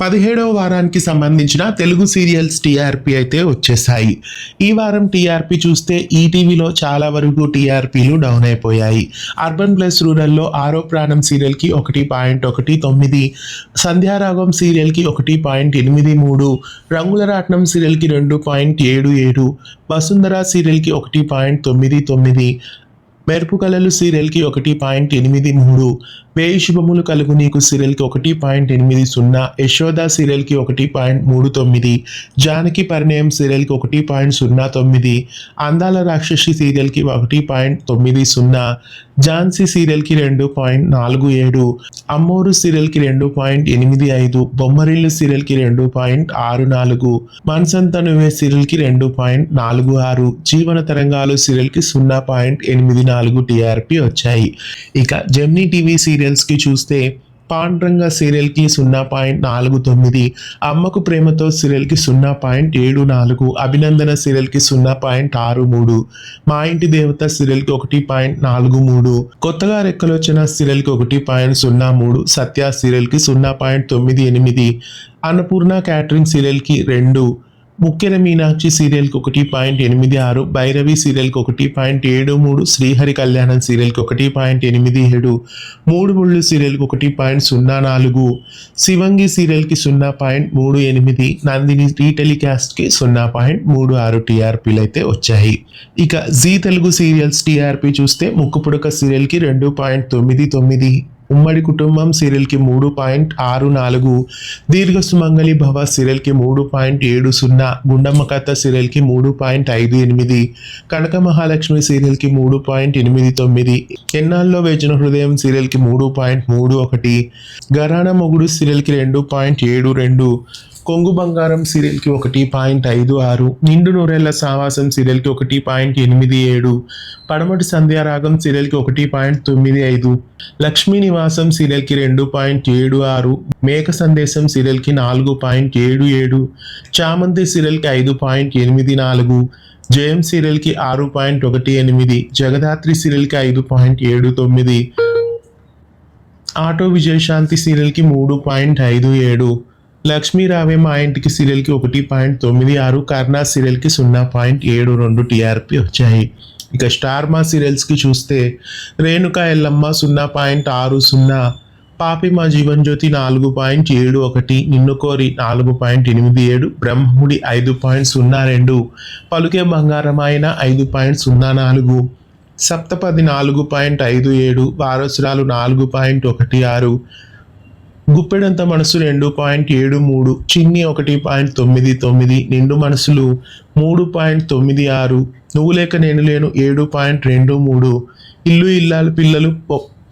17వ వారానికి సంబంధించిన Telugu serials TRP అయితే వచ్చేసాయి. ఈ వారం టీఆర్పీ చూస్తే ఈటీవీలో చాలా వరకు టీఆర్పీలు డౌన్ అయిపోయాయి. అర్బన్ ప్లస్ రూరల్లో ఆరో ప్రాణం సీరియల్కి 1.19, సంధ్యారాగం సీరియల్కి 1.83, రంగుల రాట్నం సీరియల్కి 2.77, వసుంధర సీరియల్కి 1.99, మెరుపు కళలు సీరియల్కి 1.83, వేయి శుభములు కలుగు నీకు సీరియల్కి 1.80, యశోద సీరియల్కి 1.39, జానకి పరిణయం సీరియల్కి 1.09, అందాల రాక్షసి సీరియల్కి 1.90, ఝాన్సీ సీరియల్కి 2.47, అమ్మోరు సీరియల్కి 2.85, బొమ్మరిల్లు సీరియల్కి 2.64, మనసంత నువ్వే సీరియల్కి 2.46, జీవన తరంగాలు సీరియల్కి 0.84 టీఆర్పీ వచ్చాయి. ఇక జెమినీ టీవీ సీరియల్స్కి చూస్తే పాండ్రంగ సీరియల్కి 0.49, అమ్మకు ప్రేమతో సీరియల్కి 0.74, అభినందన సీరియల్కి 0.63, మా ఇంటి దేవత సీరియల్కి 1.43, కొత్తగా రెక్కలొచ్చిన సీరియల్కి 1.03, సత్య సీరియల్కి 0.98, అన్నపూర్ణ క్యాటరింగ్ సీరియల్కి 2, ముఖ్యర మీనాక్షి సీరియల్కి 1.86, భైరవి సీరియల్కి 1.73, శ్రీహరి కళ్యాణం సీరియల్కి 1.87, మూడు ముళ్ళు సీరియల్కి 1.04, శివంగి సీరియల్కి 0.38, నందిని రీటెలికాస్ట్కి 0.36 టీఆర్పీలు అయితే వచ్చాయి. ఇక జీ తెలుగు సీరియల్స్ టీఆర్పీ చూస్తే ముక్కుపుడక సీరియల్కి 2.99, ఉమ్మడి కుటుంబం సీరియల్కి 3.64, దీర్ఘ సుమంగళి భవ సీరియల్కి 3.70, గుండమ్మ కథ సీరియల్కి 3.58, కనక మహాలక్ష్మి సీరియల్కి 3.89, ఎన్నాల్లో వేచిన హృదయం సీరియల్కి 3.31, గరాణ మొగుడు సీరియల్కి 2.72, కొంగు బంగారం సీరియల్కి 1.56, నిండు నూరేళ్ల సావాసం సీరియల్కి 1.87, పడమటి సంధ్యారాగం సీరియల్కి 1.95, లక్ష్మీ నివాసం సీరియల్కి 2.76, మేఘ సందేశం సీరియల్కి 4.77, చామంతి సీరియల్కి 5.84, జయం సీరియల్కి 6.18, జగదాత్రి సీరియల్కి 5.79, ఆటో విజయశాంతి సీరియల్కి 3.57, లక్ష్మీ రావే మా ఇంటికి సీరియల్కి 1.96, కర్ణా సీరియల్కి 0.72 టీఆర్పీ వచ్చాయి. ఇక స్టార్ మా సీరియల్స్కి చూస్తే రేణుకా ఎల్లమ్మ 0.60, పాపి మా జీవన్ జ్యోతి 4.71, నిన్ను కోరి 4.87, బ్రహ్ముడి 5.02, పలుకే బంగారమైన 5.04, సప్తపది 4.57, వారసురాలు 4.16, గుప్పెడంత మనసు 2.73, చిన్ని 1.99, నిండు మనసులు 3.96, నువ్వు లేక నేను లేను 7.23, ఇల్లు ఇల్లాలు పిల్లలు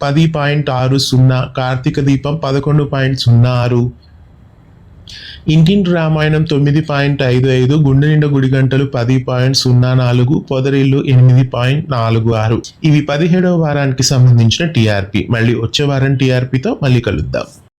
10.60, కార్తీక దీపం 11.06, ఇంటింటి రామాయణం 9.55, గుండె నిండా గుడి గంటలు 10.04, పొదరిల్లు 8.46. ఇవి 17వ వారానికి సంబంధించిన టీఆర్పీ. మళ్ళీ వచ్చే వారం టీఆర్పీతో మళ్ళీ కలుద్దాం.